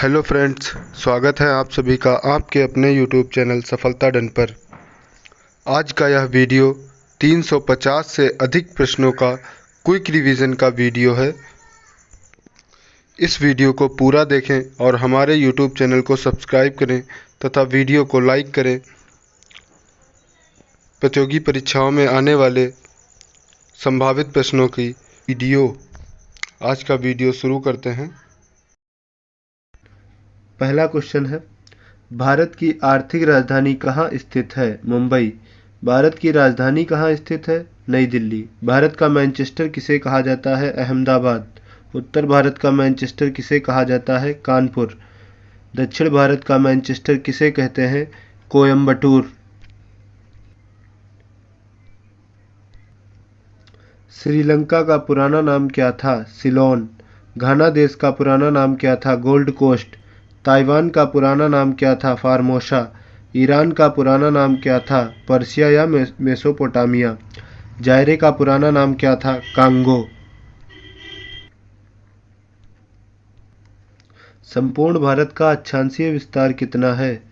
Hello friends, स्वागत है आप सभी का आपके अपने यूट्यूब चैनल सफलता डन पर। आज का यह वीडियो 350 से अधिक प्रश्नों का क्विक रिवीजन का वीडियो है। इस वीडियो को पूरा देखें और हमारे यूट्यूब चैनल को सब्सक्राइब करें तथा वीडियो को लाइक करें। प्रतियोगी परीक्षाओं में आने वाले संभावित प्रश्नों की वीडियो। आज का वीडियो शुरू करते हैं। पहला क्वेश्चन है, भारत की आर्थिक राजधानी कहाँ स्थित है? मुंबई। भारत की राजधानी कहाँ स्थित है? नई दिल्ली। भारत का मैनचेस्टर किसे कहा जाता है? अहमदाबाद। उत्तर भारत का मैनचेस्टर किसे कहा जाता है? कानपुर। दक्षिण भारत का मैनचेस्टर किसे कहते हैं? कोयम्बटूर। श्रीलंका का पुराना नाम क्या था? सिलोन। घाना देश का पुराना नाम क्या था? Gold coast. ताइवान का पुराना नाम क्या था? फार्मोसा। ईरान का पुराना नाम क्या था? पर्शिया या मेसोपोटामिया। जायरे का पुराना नाम क्या था? कांगो। संपूर्ण भारत का अक्षांशीय विस्तार कितना है?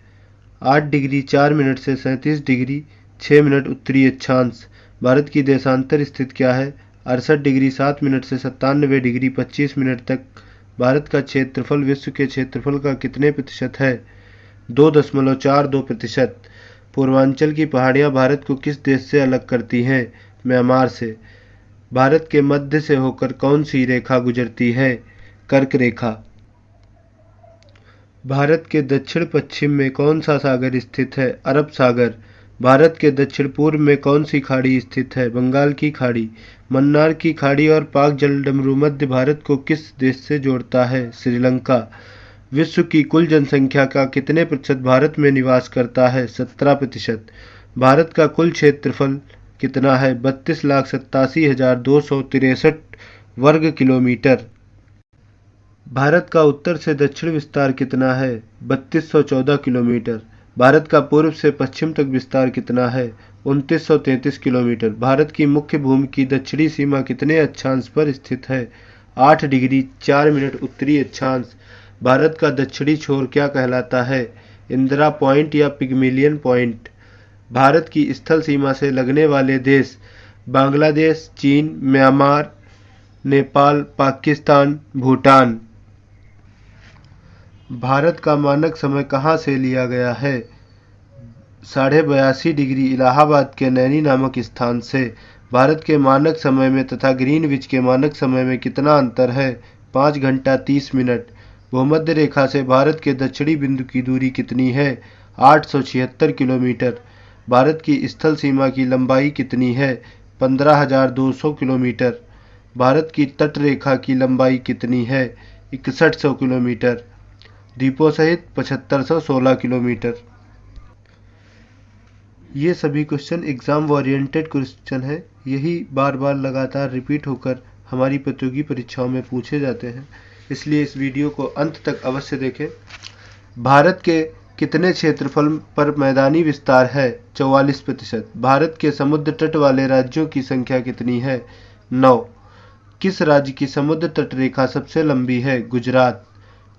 8 डिग्री 4 मिनट से 37 डिग्री 6 मिनट उत्तरी अक्षांश। भारत की देशांतर स्थिति क्या है? 68 डिग्री 7 मिनट से 97 डिग्री 25 मिनट तक। भारत का क्षेत्रफल विश्व के क्षेत्रफल का कितने प्रतिशत है? 2.42%। पूर्वांचल की पहाड़ियाँ भारत को किस देश से अलग करती हैं? म्यांमार से। भारत के मध्य से होकर कौन सी रेखा गुजरती है? कर्क रेखा। भारत के दक्षिण पश्चिम में कौन सा सागर स्थित है? अरब सागर। भारत के दक्षिण पूर्व में कौन सी खाड़ी स्थित है? बंगाल की खाड़ी। मन्नार की खाड़ी और पाक जलडमरू मध्य भारत को किस देश से जोड़ता है? श्रीलंका। विश्व की कुल जनसंख्या का कितने प्रतिशत भारत में निवास करता है? 17%। भारत का कुल क्षेत्रफल कितना है? 32,87,263 वर्ग किलोमीटर। भारत का उत्तर से दक्षिण विस्तार कितना है? 3214 किलोमीटर। भारत का पूर्व से पश्चिम तक विस्तार कितना है? 2933 किलोमीटर। भारत की मुख्य भूमि की दक्षिणी सीमा कितने अक्षांश पर स्थित है? 8 डिग्री 4 मिनट उत्तरी अक्षांश। भारत का दक्षिणी छोर क्या कहलाता है? इंदिरा पॉइंट या पिग्मेलियन पॉइंट। भारत की स्थल सीमा से लगने वाले देश बांग्लादेश, चीन, म्यांमार, नेपाल, पाकिस्तान, भूटान। भारत का मानक समय कहाँ से लिया गया है? 82.5 डिग्री इलाहाबाद के नैनी नामक स्थान से। भारत के मानक समय में तथा ग्रीनविच के मानक समय में कितना अंतर है? 5 घंटा 30 मिनट। भूमध्य रेखा से भारत के दक्षिणी बिंदु की दूरी कितनी है? 876 किलोमीटर। भारत की स्थल सीमा की लंबाई कितनी है? 15,200 किलोमीटर। भारत की तट रेखा की लंबाई कितनी है? 6100 किलोमीटर। द्वीपों सहित 7516 किलोमीटर। ये सभी क्वेश्चन एग्जाम ओरिएंटेड क्वेश्चन है। यही बार बार लगातार रिपीट होकर हमारी प्रतियोगी परीक्षाओं में पूछे जाते हैं, इसलिए इस वीडियो को अंत तक अवश्य देखें। भारत के कितने क्षेत्रफल पर मैदानी विस्तार है? 44%। भारत के समुद्र तट वाले राज्यों की संख्या कितनी है? 9। किस राज्य की समुद्र तट रेखा सबसे लंबी है? गुजरात।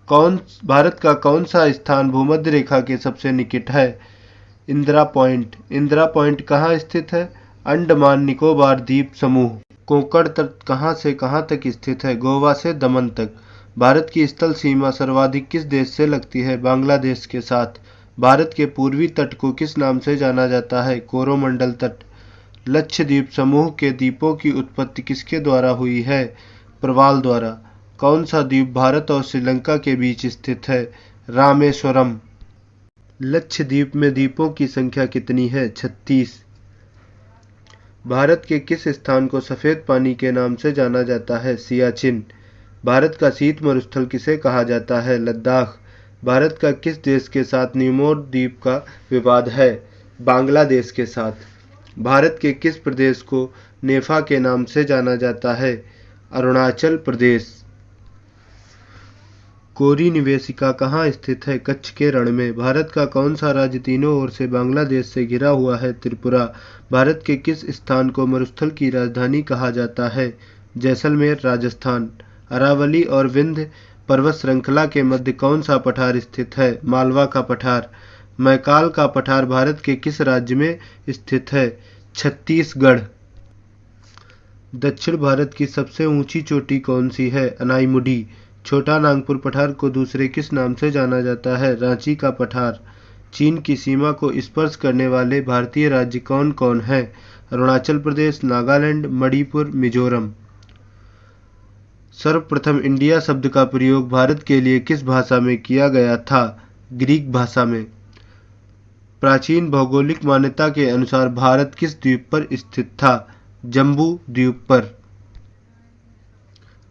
भारत का कौन सा स्थान भूमध्य रेखा के सबसे निकट है? इंदिरा पॉइंट। इंदिरा पॉइंट कहाँ स्थित है? अंडमान निकोबार द्वीप समूह। कोंकण तट कहाँ से कहाँ तक स्थित है? गोवा से दमन तक। भारत की स्थल सीमा सर्वाधिक किस देश से लगती है? बांग्लादेश के साथ। भारत के पूर्वी तट को किस नाम से जाना जाता है? कोरोमंडल तट। लक्षद्वीप समूह के द्वीपों की उत्पत्ति किसके द्वारा हुई है? प्रवाल द्वारा। कौन सा द्वीप भारत और श्रीलंका के बीच स्थित है? रामेश्वरम। लक्षद्वीप में द्वीपों की संख्या कितनी है? 36। भारत के किस स्थान को सफेद पानी के नाम से जाना जाता है? सियाचिन। भारत का शीत मरुस्थल किसे कहा जाता है? लद्दाख। भारत का किस देश के साथ निमोर द्वीप का विवाद है? बांग्लादेश के साथ। भारत के किस प्रदेश को नेफा के नाम से जाना जाता है? अरुणाचल प्रदेश। कोरी निवेशिका कहाँ स्थित है? कच्छ के रण में। भारत का कौन सा राज्य तीनों ओर से बांग्लादेश से घिरा हुआ है? त्रिपुरा। भारत के किस स्थान को मरुस्थल की राजधानी कहा जाता है? जैसलमेर, राजस्थान। अरावली और विंध्य पर्वत श्रृंखला के मध्य कौन सा पठार स्थित है? मालवा का पठार। मैकाल का पठार भारत के किस राज्य में स्थित है? छत्तीसगढ़। दक्षिण भारत की सबसे ऊंची चोटी कौन सी है? अनाईमुडी। छोटा नागपुर पठार को दूसरे किस नाम से जाना जाता है? रांची का पठार। चीन की सीमा को स्पर्श करने वाले भारतीय राज्य कौन कौन हैं? अरुणाचल प्रदेश, नागालैंड, मणिपुर, मिजोरम। सर्वप्रथम इंडिया शब्द का प्रयोग भारत के लिए किस भाषा में किया गया था? ग्रीक भाषा में। प्राचीन भौगोलिक मान्यता के अनुसार भारत किस द्वीप पर स्थित था? जम्बू द्वीप पर।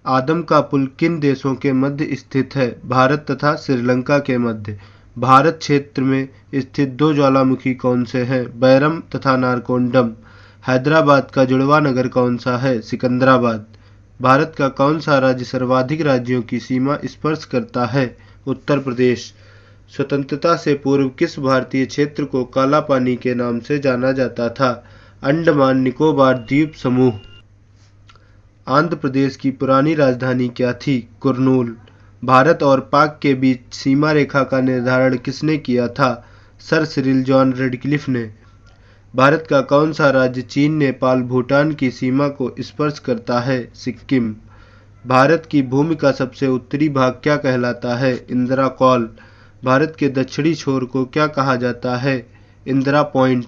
आदम का पुल किन देशों के मध्य स्थित है? भारत तथा श्रीलंका के मध्य। भारत क्षेत्र में स्थित दो ज्वालामुखी कौन से हैं? बैरम तथा नारकोंडम। हैदराबाद का जुड़वा नगर कौन सा है? सिकंदराबाद। भारत का कौन सा राज्य सर्वाधिक राज्यों की सीमा स्पर्श करता है? उत्तर प्रदेश। स्वतंत्रता से पूर्व किस भारतीय क्षेत्र को काला पानी के नाम से जाना जाता था? अंडमान निकोबार द्वीप समूह। आंध्र प्रदेश की पुरानी राजधानी क्या थी? कुर्नूल। भारत और पाक के बीच सीमा रेखा का निर्धारण किसने किया था? सर सिरिल जॉन रेडक्लिफ ने। भारत का कौन सा राज्य चीन, नेपाल, भूटान की सीमा को स्पर्श करता है? सिक्किम। भारत की भूमि का सबसे उत्तरी भाग क्या कहलाता है? इंदिरा कौल। भारत के दक्षिणी छोर को क्या कहा जाता है? इंदिरा पॉइंट।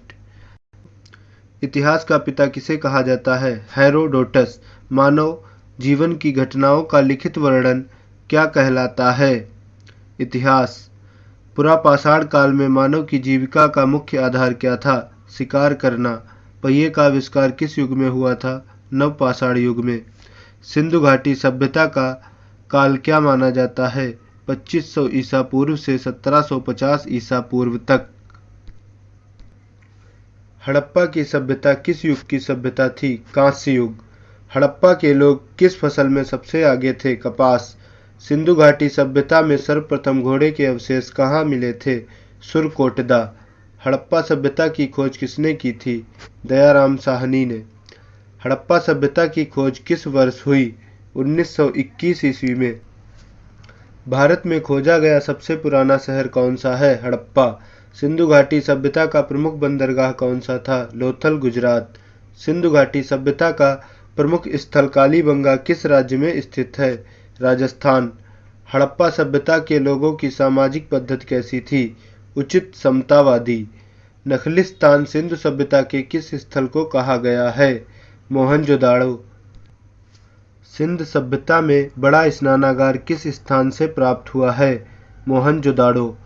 इतिहास का पिता किसे कहा जाता है? हेरोडोटस। मानव जीवन की घटनाओं का लिखित वर्णन क्या कहलाता है? इतिहास। पुरापाषाण काल में मानव की जीविका का मुख्य आधार क्या था? शिकार करना। पहिए का आविष्कार किस युग में हुआ था? नवपाषाण युग में। सिंधु घाटी सभ्यता का काल क्या माना जाता है? 2500 ईसा पूर्व से 1750 ईसा पूर्व तक। हड़प्पा की सभ्यता किस युग की सभ्यता थी? कांस्य युग। हड़प्पा के लोग किस फसल में सबसे आगे थे? कपास। सिंधु घाटी सभ्यता में सर्वप्रथम घोड़े के अवशेष कहाँ मिले थे? सुरकोटदा। हड़प्पा सभ्यता की खोज किसने की थी? दयाराम साहनी ने। हड़प्पा सभ्यता की खोज किस वर्ष हुई? 1921 ईस्वी में। भारत में खोजा गया सबसे पुराना शहर कौन सा है? हड़प्पा। सिंधु घाटी सभ्यता का प्रमुख बंदरगाह कौन सा था? लोथल, गुजरात। सिंधु घाटी सभ्यता का प्रमुख स्थल कालीबंगा किस राज्य में स्थित है? राजस्थान। हड़प्पा सभ्यता के लोगों की सामाजिक पद्धति कैसी थी? उचित समतावादी। नखलिस्तान सिंधु सभ्यता के किस स्थल को कहा गया है? मोहनजोदाड़ो। सिंध सभ्यता में बड़ा स्नानागार किस स्थान से प्राप्त हुआ है? मोहनजोदाड़ो।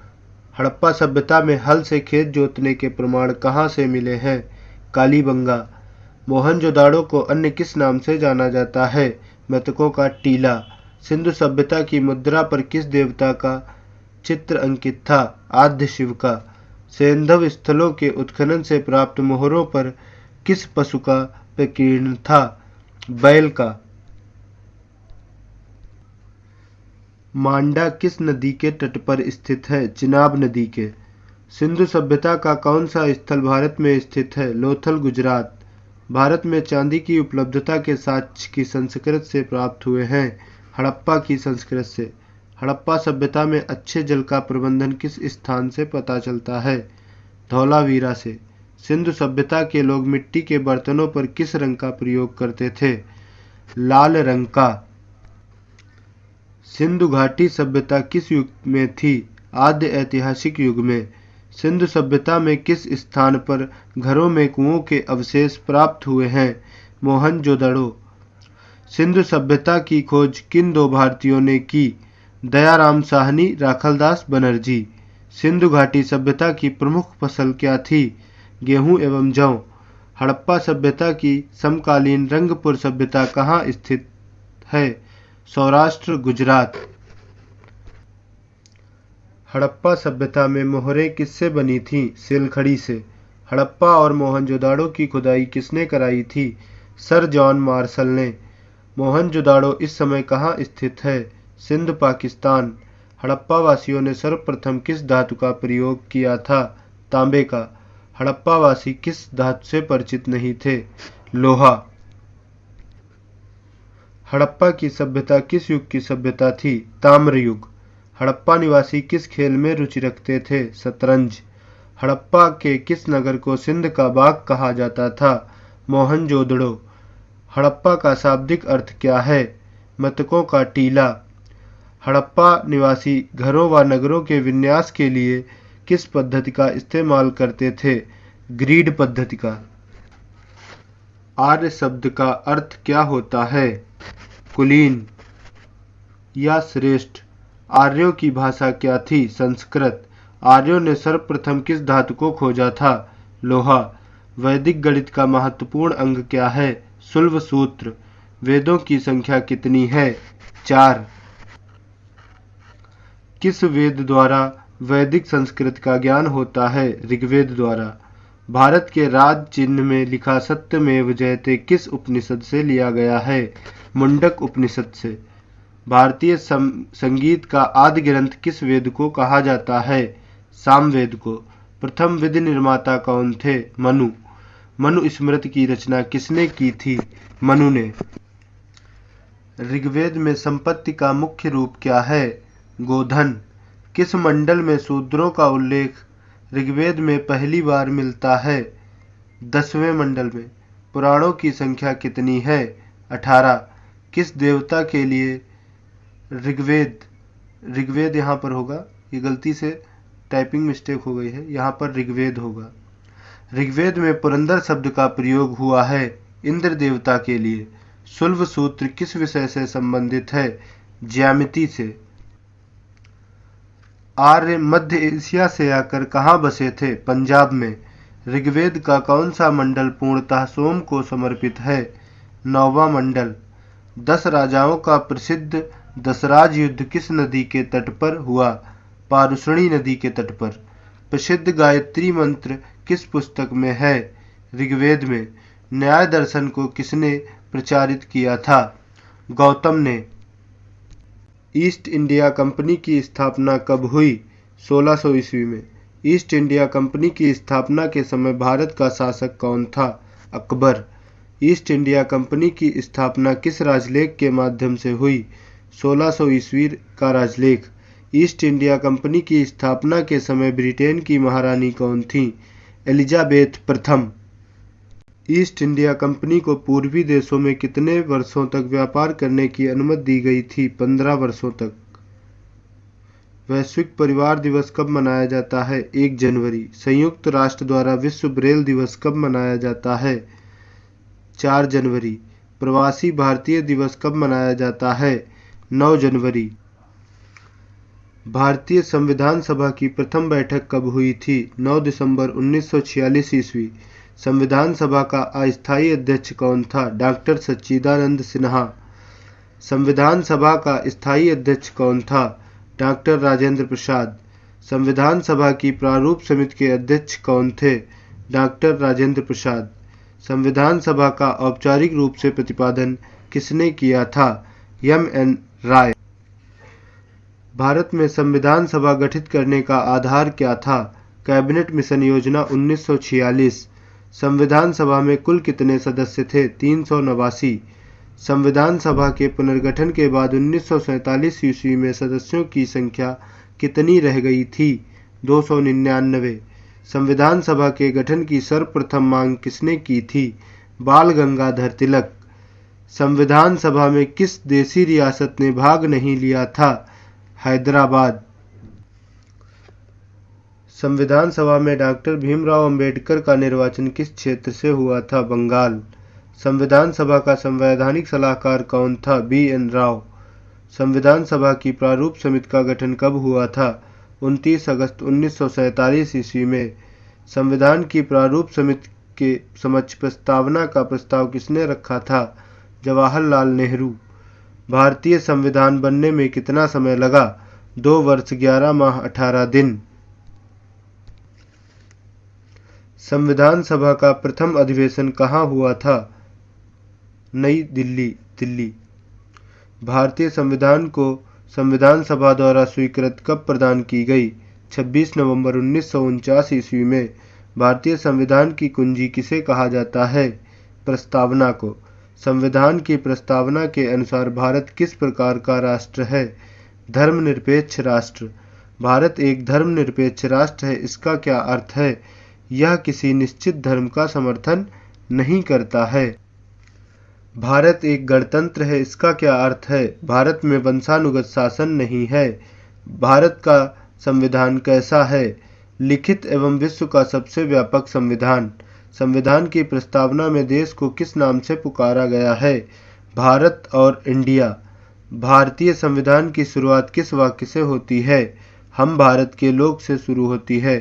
हड़प्पा सभ्यता में हल से खेत जोतने के प्रमाण कहाँ से मिले हैं? कालीबंगा। मोहनजोदाड़ो को अन्य किस नाम से जाना जाता है? मृतकों का टीला। सिंधु सभ्यता की मुद्रा पर किस देवता का चित्र अंकित था? आद्य शिव का। सैंधव स्थलों के उत्खनन से प्राप्त मोहरों पर किस पशु का प्रकीर्ण था? बैल का। मांडा किस नदी के तट पर स्थित है? चिनाब नदी के। सिंधु सभ्यता का कौन सा स्थल भारत में स्थित है? लोथल, गुजरात। भारत में चांदी की उपलब्धता के साक्ष्य की संस्कृत से प्राप्त हुए हैं? हड़प्पा की संस्कृत से। हड़प्पा सभ्यता में अच्छे जल का प्रबंधन किस स्थान से पता चलता है? धौलावीरा से। सिंधु सभ्यता के लोग मिट्टी के बर्तनों पर किस रंग का प्रयोग करते थे? लाल रंग का। सिंधु घाटी सभ्यता किस युग में थी? आद्य ऐतिहासिक युग में। सिंधु सभ्यता में किस स्थान पर घरों में कुओं के अवशेष प्राप्त हुए हैं? मोहनजोदड़ो। सिंधु सभ्यता की खोज किन दो भारतीयों ने की? दयाराम साहनी, राखलदास बनर्जी। सिंधु घाटी सभ्यता की प्रमुख फसल क्या थी? गेहूं एवं जौ। हड़प्पा सभ्यता की समकालीन रंगपुर सभ्यता कहाँ स्थित है? सौराष्ट्र, गुजरात। हड़प्पा सभ्यता में मोहरें किससे बनी थीं? सिलखड़ी से। हड़प्पा और मोहनजोदाड़ो की खुदाई किसने कराई थी? सर जॉन मार्शल ने। मोहनजोदाड़ो इस समय कहाँ स्थित है? सिंध, पाकिस्तान। हड़प्पा वासियों ने सर्वप्रथम किस धातु का प्रयोग किया था? तांबे का। हड़प्पा वासी किस धातु से परिचित नहीं थे? लोहा। हड़प्पा की सभ्यता किस युग की सभ्यता थी? ताम्र युग। हड़प्पा निवासी किस खेल में रुचि रखते थे? शतरंज। हड़प्पा के किस नगर को सिंध का बाग कहा जाता था? मोहनजोदड़ो। हड़प्पा का शाब्दिक अर्थ क्या है? मृतकों का टीला। हड़प्पा निवासी घरों व नगरों के विन्यास के लिए किस पद्धति का इस्तेमाल करते थे? ग्रीड पद्धति का। आर्य शब्द का अर्थ क्या होता है? कुलीन या श्रेष्ठ। आर्यों की भाषा क्या थी? संस्कृत। आर्यों ने सर्वप्रथम किस धातु को खोजा था? लोहा। वैदिक गणित का महत्वपूर्ण अंग क्या है? शुल्ब सूत्र। वेदों की संख्या कितनी है? 4। किस वेद द्वारा वैदिक संस्कृत का ज्ञान होता है? ऋग्वेद द्वारा। भारत के राज चिन्ह में लिखा सत्यमेव जयते किस उपनिषद से लिया गया है? मुंडक उपनिषद से। भारतीय संगीत का आदि ग्रंथ किस वेद को कहा जाता है? सामवेद को। प्रथम विधि निर्माता कौन थे? मनु। मनु स्मृति की रचना किसने की थी? मनु ने। ऋग्वेद में संपत्ति का मुख्य रूप क्या है? गोधन। किस मंडल में शूद्रों का उल्लेख ऋग्वेद में पहली बार मिलता है? 10वें मंडल में। पुराणों की संख्या कितनी है? 18। किस देवता के लिए ऋग्वेद यहाँ पर होगा, ये गलती से टाइपिंग मिस्टेक हो गई है, यहाँ पर ऋग्वेद होगा। ऋग्वेद में पुरंदर शब्द का प्रयोग हुआ है इंद्र देवता के लिए। शुल्ब सूत्र किस विषय से संबंधित है? ज्यामिति से। आर्य मध्य एशिया से आकर कहाँ बसे थे? पंजाब में। ऋग्वेद का कौन सा मंडल पूर्णतः सोम को समर्पित है? 9वां मंडल। 10 राजाओं का प्रसिद्ध दशराज युद्ध किस नदी के तट पर हुआ? पारुषणी नदी के तट पर। प्रसिद्ध गायत्री मंत्र किस पुस्तक में है? ऋग्वेद में। न्याय दर्शन को किसने प्रचारित किया था? गौतम ने। ईस्ट इंडिया कंपनी की स्थापना कब हुई? 1600 ईस्वी में। ईस्ट इंडिया कंपनी की स्थापना के समय भारत का शासक कौन था? अकबर। ईस्ट इंडिया कंपनी की स्थापना किस राजलेख के माध्यम से हुई? 1600 ईस्वी का राजलेख। ईस्ट इंडिया कंपनी की स्थापना के समय ब्रिटेन की महारानी कौन थी? एलिजाबेथ प्रथम। ईस्ट इंडिया कंपनी को पूर्वी देशों में कितने वर्षों तक व्यापार करने की अनुमति दी गई थी? 15 वर्षों तक। वैश्विक परिवार दिवस कब मनाया जाता है? 1 जनवरी। संयुक्त राष्ट्र द्वारा विश्व ब्रेल दिवस कब मनाया जाता है? 4 जनवरी। प्रवासी भारतीय दिवस कब मनाया जाता है? 9 जनवरी। भारतीय संविधान सभा की प्रथम बैठक कब हुई थी? 9 दिसंबर 1946 ईस्वी। संविधान सभा का अस्थायी अध्यक्ष कौन था? डॉक्टर सच्चिदानंद सिन्हा। संविधान सभा का स्थायी अध्यक्ष कौन था? डॉक्टर राजेंद्र प्रसाद। संविधान सभा की प्रारूप समिति के अध्यक्ष कौन थे? डॉक्टर राजेंद्र प्रसाद। संविधान सभा का औपचारिक रूप से प्रतिपादन किसने किया था? M.N. राय। भारत में संविधान सभा गठित करने का आधार क्या था? कैबिनेट मिशन योजना 1946। संविधान सभा में कुल कितने सदस्य थे? 389। संविधान सभा के पुनर्गठन के बाद 1947 ईस्वी में सदस्यों की संख्या कितनी रह गई थी? 299। संविधान सभा के गठन की सर्वप्रथम मांग किसने की थी? बाल गंगाधर तिलक। संविधान सभा में किस देशी रियासत ने भाग नहीं लिया था? हैदराबाद। संविधान सभा में डॉक्टर भीमराव अंबेडकर का निर्वाचन किस क्षेत्र से हुआ था? बंगाल। संविधान सभा का संवैधानिक सलाहकार कौन था? B.N. राव। संविधान सभा की प्रारूप समिति का गठन कब हुआ था? 29 अगस्त 1947 ईस्वी में। संविधान की प्रारूप समिति के समक्ष प्रस्तावना का प्रस्ताव किसने रखा था? जवाहरलाल नेहरू। भारतीय संविधान बनने में कितना समय लगा? 2 वर्ष 11 माह 18 दिन। संविधान सभा का प्रथम अधिवेशन कहाँ हुआ था? नई दिल्ली, दिल्ली। भारतीय संविधान को संविधान सभा द्वारा स्वीकृत कब प्रदान की गई? 26 नवंबर 1949 ईस्वी में। भारतीय संविधान की कुंजी किसे कहा जाता है? प्रस्तावना को। संविधान की प्रस्तावना के अनुसार भारत किस प्रकार का राष्ट्र है? धर्मनिरपेक्ष राष्ट्र। भारत एक धर्मनिरपेक्ष राष्ट्र है। इसका क्या अर्थ है? यह किसी निश्चित धर्म का समर्थन नहीं करता है। भारत एक गणतंत्र है। इसका क्या अर्थ है? भारत में वंशानुगत शासन नहीं है। भारत का संविधान कैसा है? लिखित एवं विश्व का सबसे व्यापक संविधान। संविधान की प्रस्तावना में देश को किस नाम से पुकारा गया है? भारत और इंडिया। भारतीय संविधान की शुरुआत किस वाक्य से होती है? हम भारत के लोग से शुरू होती है।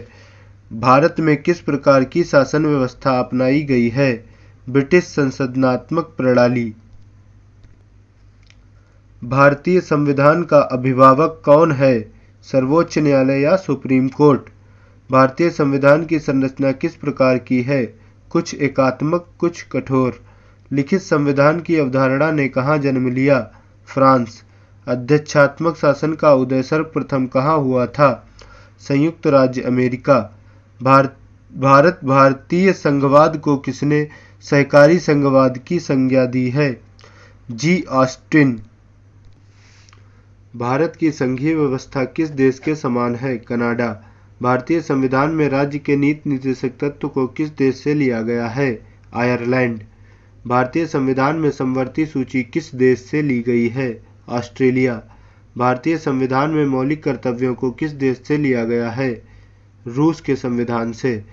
भारत में किस प्रकार की शासन व्यवस्था अपनाई गई है? ब्रिटिश संसदनात्मक प्रणाली। भारतीय संविधान का अभिभावक कौन है? सर्वोच्च न्यायालय या सुप्रीम कोर्ट। भारतीय संविधान की संरचना किस प्रकार की है? कुछ एकात्मक, कुछ कठोर। लिखित संविधान की अवधारणा ने कहाँ जन्म लिया? फ्रांस। अध्यक्षात्मक शासन का उदय सर्वप्रथम कहाँ हुआ था? संयुक्त राज्य अमेरिका। भारत भारतीय संघवाद को किसने सहकारी संघवाद की संज्ञा दी है? जी. ऑस्टिन। भारत की संघीय व्यवस्था किस देश के समान है? कनाडा। भारतीय संविधान में राज्य के नीति निर्देशक तत्व को किस देश से लिया गया है? आयरलैंड। भारतीय संविधान में समवर्ती सूची किस देश से ली गई है? ऑस्ट्रेलिया। भारतीय संविधान में मौलिक कर्तव्यों को किस देश से लिया गया है? रूस के संविधान से।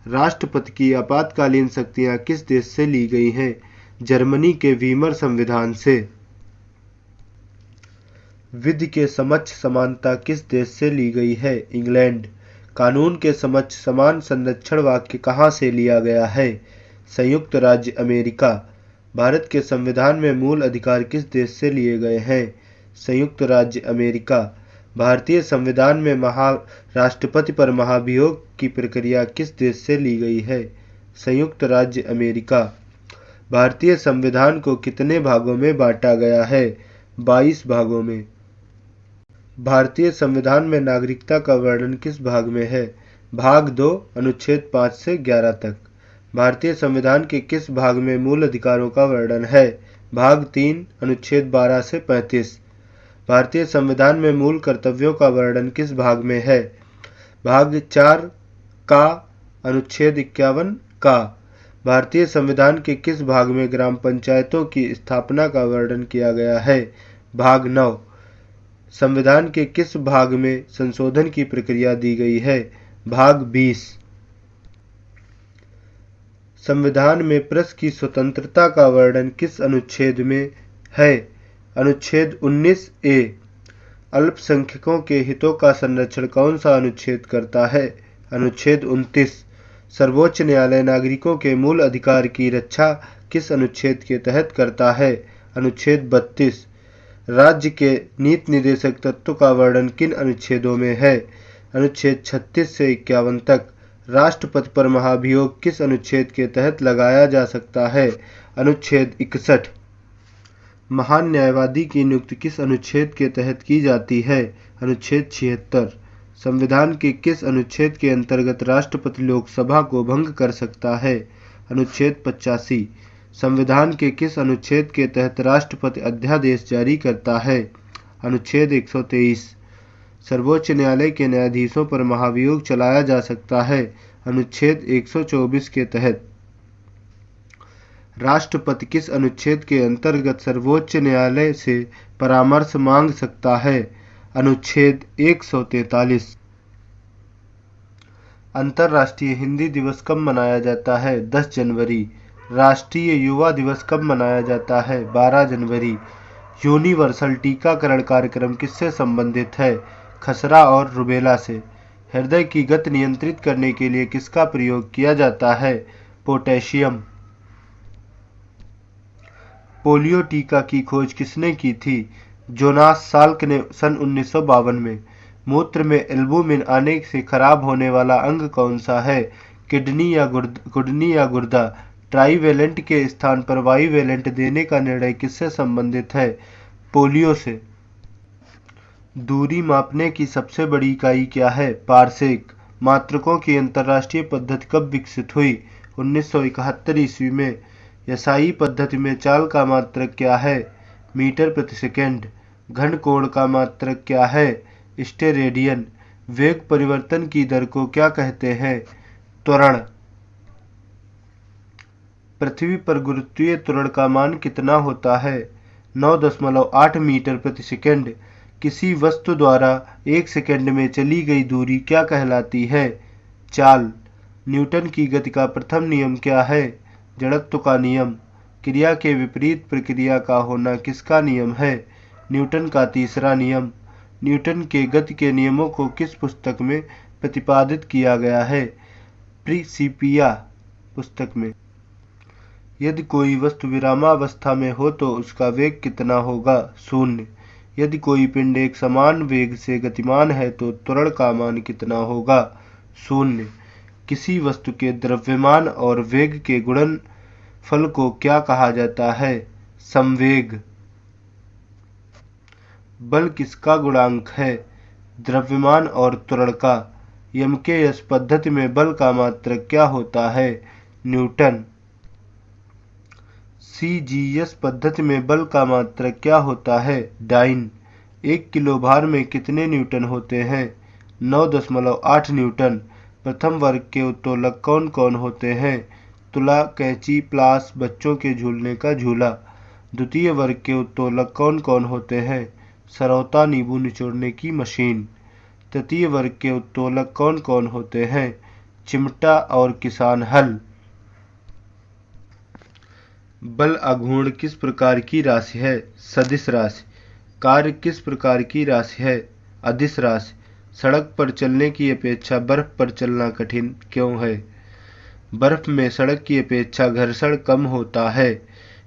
राष्ट्रपति की आपातकालीन शक्तियां किस देश से ली गई हैं? जर्मनी के वीमर संविधान से। विधि के समक्ष समानता किस देश से ली गई है? इंग्लैंड। कानून के समक्ष समान संरक्षण वाक्य कहाँ से लिया गया है? संयुक्त राज्य अमेरिका। भारत के संविधान में मूल अधिकार किस देश से लिए गए हैं? संयुक्त राज्य अमेरिका। भारतीय संविधान में राष्ट्रपति पर महाभियोग की प्रक्रिया किस देश से ली गई है? संयुक्त राज्य अमेरिका। भारतीय संविधान को कितने भागों में बांटा गया है? 22 भागों में। भारतीय संविधान में नागरिकता का वर्णन किस भाग में है? भाग 2 अनुच्छेद 5 से 11 तक। भारतीय संविधान के किस भाग में मूल अधिकारों का वर्णन है? भाग 3 अनुच्छेद 12 से 35। भारतीय संविधान में मूल कर्तव्यों का वर्णन किस भाग में है? भाग 4 का अनुच्छेद 51 का। भारतीय संविधान के किस भाग में ग्राम पंचायतों की स्थापना का वर्णन किया गया है? भाग 9। संविधान के किस भाग में संशोधन की प्रक्रिया दी गई है? भाग 20। संविधान में प्रेस की स्वतंत्रता का वर्णन किस अनुच्छेद में है? अनुच्छेद 19A। अल्पसंख्यकों के हितों का संरक्षण कौन सा अनुच्छेद करता है? अनुच्छेद 29। सर्वोच्च न्यायालय नागरिकों के मूल अधिकार की रक्षा किस अनुच्छेद के तहत करता है? अनुच्छेद 32। राज्य के नीति निर्देशक तत्व का वर्णन किन अनुच्छेदों में है? अनुच्छेद 36 से 51 तक। राष्ट्रपति पर महाभियोग किस अनुच्छेद के तहत लगाया जा सकता है? अनुच्छेद 61। महान न्यायवादी की नियुक्ति किस अनुच्छेद के तहत की जाती है? अनुच्छेद 76। संविधान के किस अनुच्छेद के अंतर्गत राष्ट्रपति लोकसभा को भंग कर सकता है? अनुच्छेद 85। संविधान के किस अनुच्छेद के तहत राष्ट्रपति अध्यादेश जारी करता है? अनुच्छेद 123। सर्वोच्च न्यायालय के न्यायाधीशों पर महाभियोग चलाया जा सकता है? अनुच्छेद 124 के तहत। राष्ट्रपति किस अनुच्छेद के अंतर्गत सर्वोच्च न्यायालय से परामर्श मांग सकता है? अनुच्छेद 143। अंतर्राष्ट्रीय हिंदी दिवस कब मनाया जाता है? 10 जनवरी। राष्ट्रीय युवा दिवस कब मनाया जाता है? 12 जनवरी। यूनिवर्सल टीकाकरण कार्यक्रम किससे संबंधित है? खसरा और रुबेला से। हृदय की गति नियंत्रित करने के लिए किसका प्रयोग किया जाता है? पोटेशियम। पोलियो टीका की खोज किसने की थी? जोनास साल्क ने सन 1952 में। मूत्र में एल्बुमिन आने से खराब होने वाला अंग कौन सा है? किडनी या गुर्दा। ट्राईवेलेंट के स्थान पर बाईवेलेंट देने का निर्णय किससे संबंधित है? पोलियो से। दूरी मापने की सबसे बड़ी इकाई क्या है? पारसेक। मात्रकों की अंतर्राष्ट्रीय पद्धति कब विकसित हुई? 1971 ईस्वी में। यसाई पद्धति में चाल का मात्रक क्या है? मीटर प्रति सेकंड। घन कोण का मात्रक क्या है? स्टेरेडियन। वेग परिवर्तन की दर को क्या कहते हैं? त्वरण। पृथ्वी पर गुरुत्वीय त्वरण का मान कितना होता है? 9.8 मीटर प्रति सेकंड। किसी वस्तु द्वारा 1 सेकंड में चली गई दूरी क्या कहलाती है? चाल। न्यूटन की गति का प्रथम नियम क्या है? जड़त्व का नियम। क्रिया के विपरीत प्रक्रिया का होना किसका नियम है? न्यूटन का तीसरा नियम। न्यूटन के गति के नियमों को किस पुस्तक में प्रतिपादित किया गया है? प्रिंसिपिया पुस्तक में। यदि कोई वस्तु विरामावस्था में हो तो उसका वेग कितना होगा? 0। यदि कोई पिंड एक समान वेग से गतिमान है तो त्वरण का मान कितना होगा? 0। किसी वस्तु के द्रव्यमान और वेग के गुणनफल को क्या कहा जाता है? संवेग। बल किसका गुणांक है? द्रव्यमान और त्वरण का। यमकेयस पद्धति में बल का मात्रक क्या होता है? न्यूटन। सीजीएस पद्धति में बल का मात्रक क्या होता है? डाइन। 1 किलो भार में कितने न्यूटन होते हैं? 9.8 न्यूटन। प्रथम वर्ग के उत्तोलक कौन कौन होते हैं? तुला, कैंची, प्लास, बच्चों के झूलने का झूला। द्वितीय वर्ग के उत्तोलक कौन कौन होते हैं? सरौता, नींबू निचोड़ने की मशीन। तृतीय वर्ग के उत्तोलक कौन कौन होते हैं? चिमटा और किसान हल। बल आघूर्ण किस प्रकार की राशि है? सदिश राशि। कार्य किस प्रकार की राशि है? अदिश राशि। सड़क पर चलने की अपेक्षा बर्फ पर चलना कठिन क्यों है? बर्फ में सड़क की अपेक्षा घर्षण कम होता है।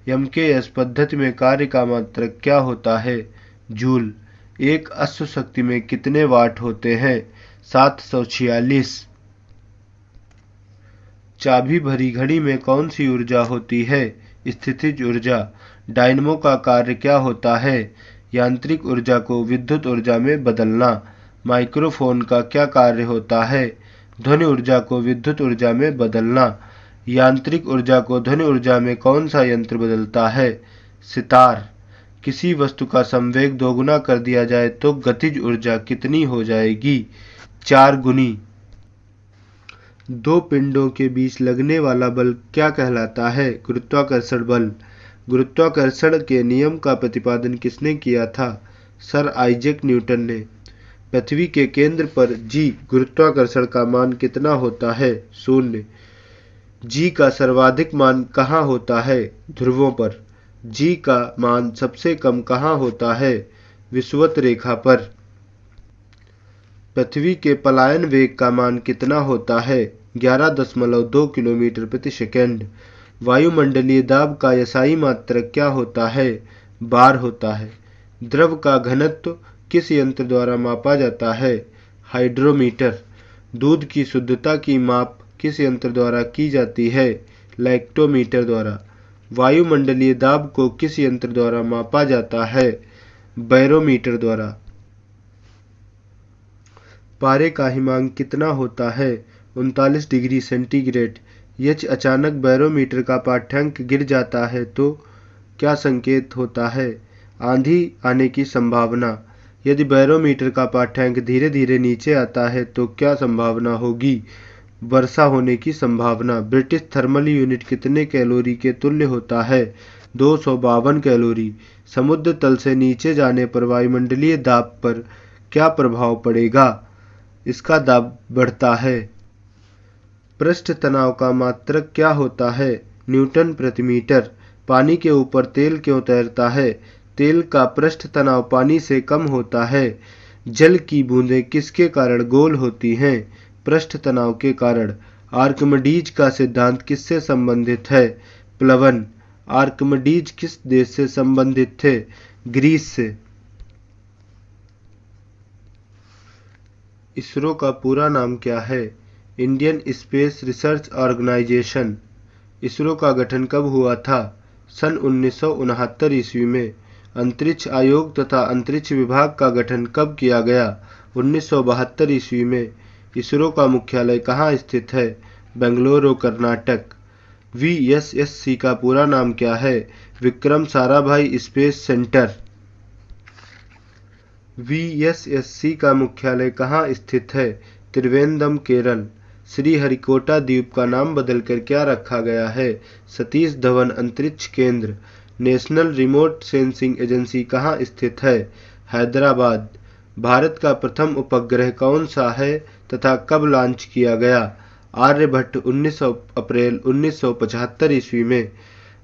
यमकेयस पद्धति में कार्य का मात्रक क्या होता है? जूल। एक अश्व शक्ति में कितने वाट होते हैं? 746। चाबी भरी घड़ी में कौन सी ऊर्जा होती है? स्थितिज ऊर्जा। डायनमो का कार्य क्या होता है? यांत्रिक ऊर्जा को विद्युत ऊर्जा में बदलना। माइक्रोफोन का क्या कार्य होता है? ध्वनि ऊर्जा को विद्युत ऊर्जा में बदलना। यांत्रिक ऊर्जा को ध्वनि ऊर्जा में कौन सा यंत्र बदलता है? सितार। किसी वस्तु का संवेग दोगुना कर दिया जाए तो गतिज ऊर्जा कितनी हो जाएगी? 4 गुनी। दो पिंडों के बीच लगने वाला बल क्या कहलाता है? गुरुत्वाकर्षण बल। गुरुत्वाकर्षण के नियम का प्रतिपादन किसने किया था? सर आइजैक न्यूटन ने। पृथ्वी के केंद्र पर जी गुरुत्वाकर्षण का मान कितना होता है? 0। जी का सर्वाधिक मान कहाँ होता है? ध्रुवों पर। जी का मान सबसे कम कहाँ होता है? विषुवत रेखा पर। पृथ्वी के पलायन वेग का मान कितना होता है? 11.2 किलोमीटर प्रति सेकंड। वायुमंडलीय दाब का यसाई मात्रक क्या होता है? बार होता है। द्रव का घनत्व किस यंत्र द्वारा मापा जाता है? हाइड्रोमीटर। दूध की शुद्धता की माप किस यंत्र द्वारा की जाती है? लैक्टोमीटर द्वारा। वायुमंडलीय दाब को किस यंत्र द्वारा मापा जाता है? बैरोमीटर द्वारा। पारे का हिमांक कितना होता है? 39 डिग्री सेंटीग्रेड। यदि अचानक बैरोमीटर का पाठ्यांक गिर जाता है तो क्या संकेत होता है? आंधी आने की संभावना। यदि बैरोमीटर का पाठ्यांक धीरे धीरे नीचे आता है तो क्या संभावना होगी? वर्षा होने की संभावना। ब्रिटिश थर्मल यूनिट कितने कैलोरी के तुल्य होता है? 252 कैलोरी। समुद्र तल से नीचे जाने पर वायुमंडलीय दाब पर क्या प्रभाव पड़ेगा? इसका दाब बढ़ता है। पृष्ठ तनाव का मात्रक क्या होता है? न्यूटन प्रति मीटर। पानी के ऊपर तेल क्यों तैरता है? तेल का पृष्ठ तनाव पानी से कम होता है। जल की बूंदें किसके कारण गोल होती हैं? पृष्ठ तनाव के कारण। आर्किमिडीज का सिद्धांत किससे संबंधित है? प्लवन। आर्किमिडीज किस देश से संबंधित थे? ग्रीस से। इसरो का पूरा नाम क्या है? Indian space research organisation. ISRO का गठन कब हुआ था? सन 1969 ईस्वी में। अंतरिक्ष आयोग तथा अंतरिक्ष विभाग का गठन कब किया गया? 1972 ईस्वी में। इसरो का मुख्यालय कहाँ स्थित है? बेंगलुरु, कर्नाटक। VSSC का पूरा नाम क्या है? Vikram Sarabhai space centre. VSSC का मुख्यालय कहाँ स्थित है? त्रिवेंद्रम, केरल। श्रीहरिकोटा द्वीप का नाम बदलकर क्या रखा गया है? सतीश धवन अंतरिक्ष केंद्र। नेशनल रिमोट सेंसिंग एजेंसी कहाँ स्थित है? हैदराबाद। भारत का प्रथम उपग्रह कौन सा है तथा कब लॉन्च किया गया? आर्यभट्ट 19 अप्रैल 1975 ईस्वी में।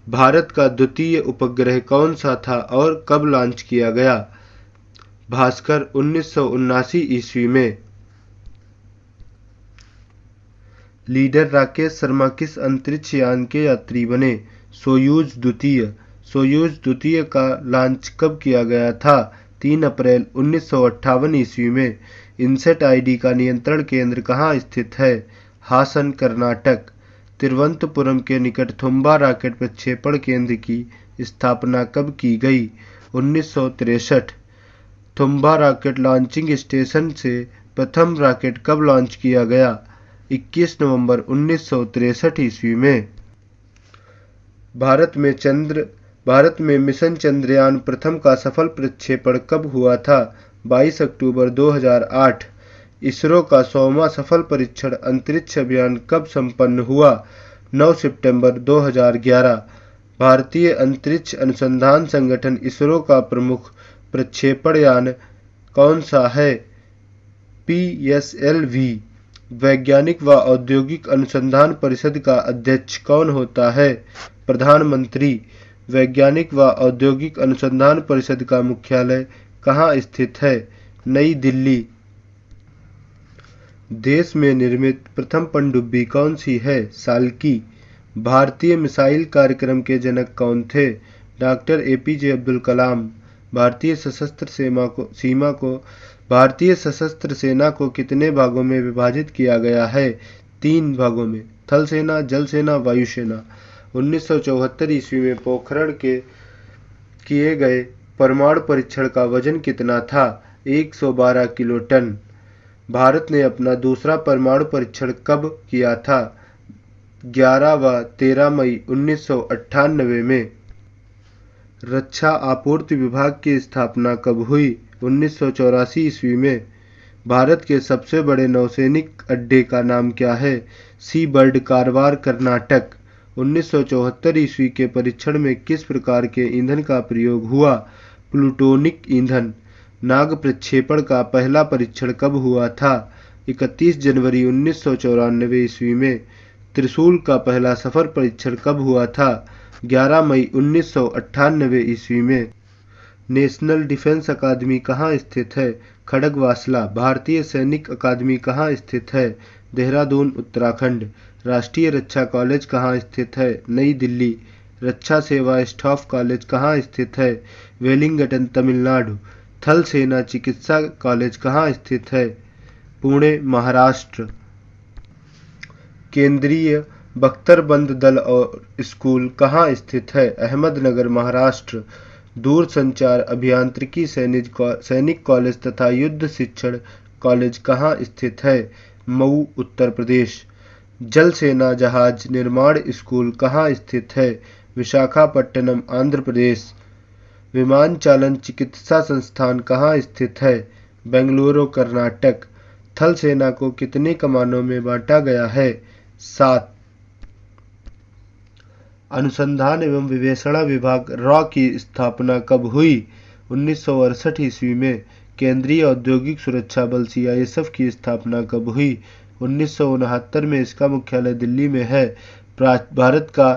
भारत का द्वितीय उपग्रह कौन सा था और कब लॉन्च किया गया? भास्कर 1979 ईस्वी में। लीडर राकेश शर्मा किस अंतरिक्ष यान के यात्री बने? सोयूज द्वितीय। सोयूज द्वितीय का लॉन्च कब किया गया था? 3 अप्रैल 1958 ईस्वी में। इनसेट आईडी का नियंत्रण केंद्र कहाँ स्थित है? हासन, कर्नाटक। तिरुवनंतपुरम के निकट थुम्बा रॉकेट प्रक्षेपण केंद्र की स्थापना कब की गई? 1963। थुम्बा रॉकेट लॉन्चिंग स्टेशन से प्रथम रॉकेट कब लॉन्च किया गया? 21 नवंबर 1963 ईस्वी में। भारत में मिशन चंद्रयान प्रथम का सफल प्रक्षेपण कब हुआ था? 22 अक्टूबर 2008। इसरो का 100वां सफल परीक्षण अंतरिक्ष अभियान कब संपन्न हुआ? 9 सितंबर 2011। भारतीय अंतरिक्ष अनुसंधान संगठन इसरो का प्रमुख प्रक्षेपण यान कौन सा है? PSLV। वैज्ञानिक व औद्योगिक अनुसंधान परिषद का अध्यक्ष कौन होता है? प्रधानमंत्री। वैज्ञानिक व औद्योगिक अनुसंधान परिषद का मुख्यालय कहाँ स्थित है? नई दिल्ली। देश में निर्मित प्रथम पनडुब्बी कौन सी है? साल्की। भारतीय मिसाइल कार्यक्रम के जनक कौन थे? Doctor APJ Abdul Kalam. भारतीय सशस्त्र सेना को कितने भागों में विभाजित किया गया है? 3 भागों में। थल सेना, जल सेना, वायुसेना। 1974 ईस्वी में पोखरण के किए गए परमाणु परीक्षण का वजन कितना था? 112 किलोटन। भारत ने अपना दूसरा परमाणु परीक्षण कब किया था? 11 व 13 मई 1998 में। रक्षा आपूर्ति विभाग की स्थापना कब हुई? 1984 ईस्वी में। भारत के सबसे बड़े नौसैनिक अड्डे का नाम क्या है? सी बर्ड, कारवार, कर्नाटक। 1974 ईस्वी के परीक्षण में किस प्रकार के ईंधन का प्रयोग हुआ? प्लूटोनिक ईंधन। नाग प्रक्षेपण का पहला परीक्षण कब हुआ था? 31 जनवरी 1994 ईस्वी में। त्रिशूल का पहला सफल परीक्षण कब हुआ था? 11 मई 1998 ईस्वी में। नेशनल डिफेंस अकादमी कहाँ स्थित है? खड़गवासला। भारतीय सैनिक अकादमी कहाँ स्थित है? देहरादून, उत्तराखंड। राष्ट्रीय रक्षा कॉलेज कहाँ स्थित है? नई दिल्ली। रक्षा सेवा स्टाफ कॉलेज कहाँ स्थित है? वेलिंगटन, तमिलनाडु। थल सेना चिकित्सा कॉलेज कहाँ स्थित है? पुणे, महाराष्ट्र। केंद्रीय बख्तरबंद दल और स्कूल कहाँ स्थित है? अहमदनगर, महाराष्ट्र। दूरसंचार अभियांत्रिकी सैनिक कॉलेज तथा युद्ध शिक्षण कॉलेज कहाँ स्थित है? मऊ, उत्तर प्रदेश। जल सेना जहाज निर्माण स्कूल कहाँ स्थित है? विशाखापट्टनम, आंध्र प्रदेश। विमान चालन चिकित्सा संस्थान कहाँ स्थित है? बेंगलुरु, कर्नाटक। थल सेना को कितने कमानों में बांटा गया है? 7। अनुसंधान एवं विवेचना विभाग रॉ की स्थापना कब हुई? 1968 ईस्वी में। केंद्रीय औद्योगिक सुरक्षा बल CISF की स्थापना कब हुई? 1969 में। इसका मुख्यालय दिल्ली में है। भारत का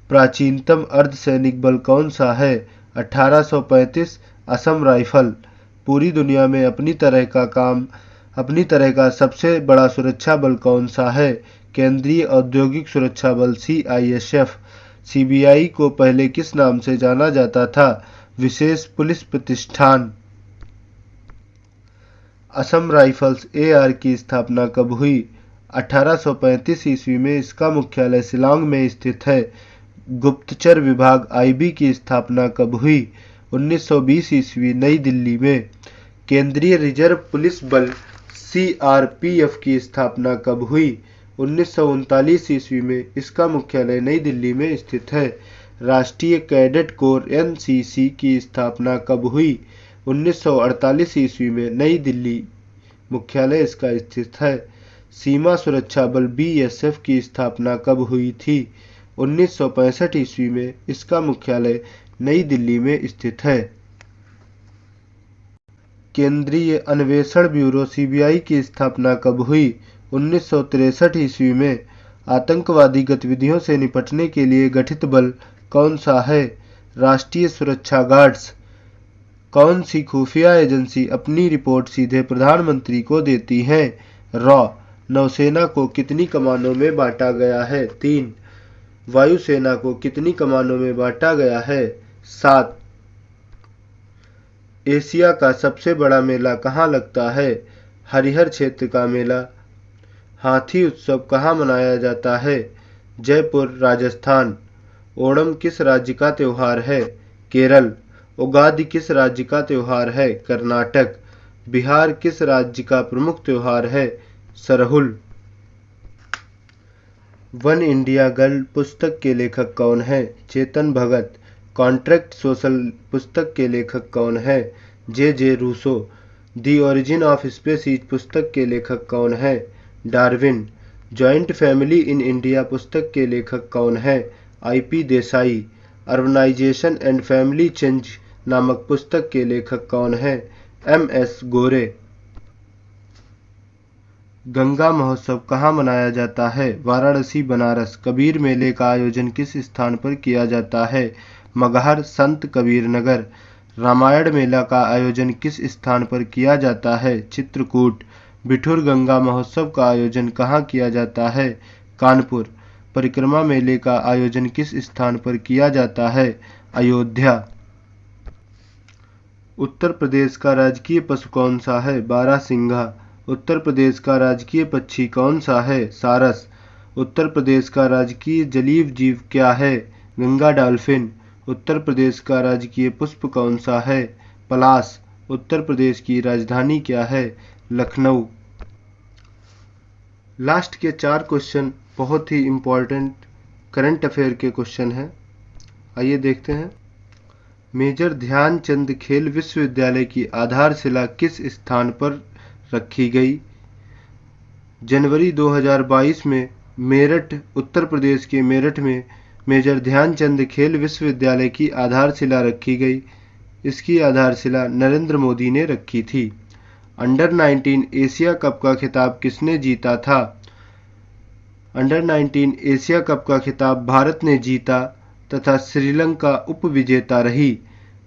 प्राचीनतम अर्धसैनिक बल कौन सा है? 1835 असम राइफल। पूरी दुनिया में अपनी तरह का सबसे बड़ा सुरक्षा बल कौन सा है? केंद्रीय औद्योगिक सुरक्षा बल CISF। CBI को पहले किस नाम से जाना जाता था? विशेष पुलिस प्रतिष्ठान। असम राइफल्स AR की स्थापना कब हुई? 1835 ईस्वी में। इसका मुख्यालय शिलांग में स्थित है। गुप्तचर विभाग IB की स्थापना कब हुई? 1920 ईस्वी, नई दिल्ली में। केंद्रीय रिजर्व पुलिस बल CRPF की स्थापना कब हुई? 1939 ईस्वी में इसका मुख्यालय नई दिल्ली में स्थित है। राष्ट्रीय कैडेट कोर एनसीसी की स्थापना कब हुई? 1948 ईस्वी में नई दिल्ली मुख्यालय इसका स्थित है। सीमा सुरक्षा बल बीएसएफ की स्थापना कब हुई थी? 1965 ईस्वी में इसका मुख्यालय नई दिल्ली में स्थित है। केंद्रीय अन्वेषण ब्यूरो सीबीआई की स्थापना कब हुई? 1963 ईस्वी में। आतंकवादी गतिविधियों से निपटने के लिए गठित बल कौन सा है? राष्ट्रीय सुरक्षा गार्ड्स। कौन सी खुफिया एजेंसी अपनी रिपोर्ट सीधे प्रधानमंत्री को देती है? रॉ। नौसेना को कितनी कमानों में बांटा गया है? 3। वायुसेना को कितनी कमानों में बांटा गया है? 7। एशिया का सबसे बड़ा मेला कहाँ लगता है? हरिहर क्षेत्र का मेला। हाथी उत्सव कहाँ मनाया जाता है? जयपुर, राजस्थान। ओणम किस राज्य का त्योहार है? केरल। उगादि किस राज्य का त्योहार है? कर्नाटक। बिहार किस राज्य का प्रमुख त्योहार है? सरहुल। वन इंडिया गर्ल पुस्तक के लेखक कौन है? चेतन भगत। कॉन्ट्रैक्ट सोशल पुस्तक के लेखक कौन है? J Rousseau. The origin of species पुस्तक के लेखक कौन है? Darwin. Joint family in India पुस्तक के लेखक कौन है? IP Desai. Urbanisation and family change नामक पुस्तक के लेखक कौन है? MS गोरे। गंगा महोत्सव कहाँ मनाया जाता है? वाराणसी, बनारस। कबीर मेले का आयोजन किस स्थान पर किया जाता है? मगहर, संत कबीर नगर। रामायण मेला का आयोजन किस स्थान पर किया जाता है? चित्रकूट। बिठूर गंगा महोत्सव का आयोजन कहाँ किया जाता है? कानपुर। परिक्रमा मेले का आयोजन किस स्थान पर किया जाता है? अयोध्या। उत्तर प्रदेश का राजकीय पशु कौन सा है? बारहसिंघा। उत्तर प्रदेश का राजकीय पक्षी कौन सा है? सारस। उत्तर प्रदेश का राजकीय जलीय जीव क्या है? गंगा डॉल्फिन। उत्तर प्रदेश का राजकीय पुष्प कौन सा है? पलाश। उत्तर प्रदेश की राजधानी क्या है? लखनऊ। लास्ट के 4 क्वेश्चन बहुत ही इम्पोर्टेंट करंट अफेयर के क्वेश्चन हैं। आइए देखते हैं। मेजर ध्यानचंद खेल विश्वविद्यालय की आधारशिला किस स्थान पर रखी गई? जनवरी 2022 में मेरठ, उत्तर प्रदेश के मेरठ में मेजर ध्यानचंद खेल विश्वविद्यालय की आधारशिला रखी गई। इसकी आधारशिला नरेंद्र मोदी ने रखी थी। अंडर 19 एशिया कप का खिताब किसने जीता था? अंडर 19 एशिया कप का खिताब भारत ने जीता तथा श्रीलंका उपविजेता रही।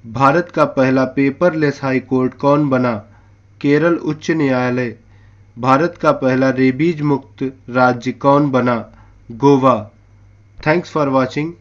भारत का पहला पेपरलेस हाई कोर्ट कौन बना? केरल उच्च न्यायालय। भारत का पहला रेबीज मुक्त राज्य कौन बना? गोवा। Thanks for watching.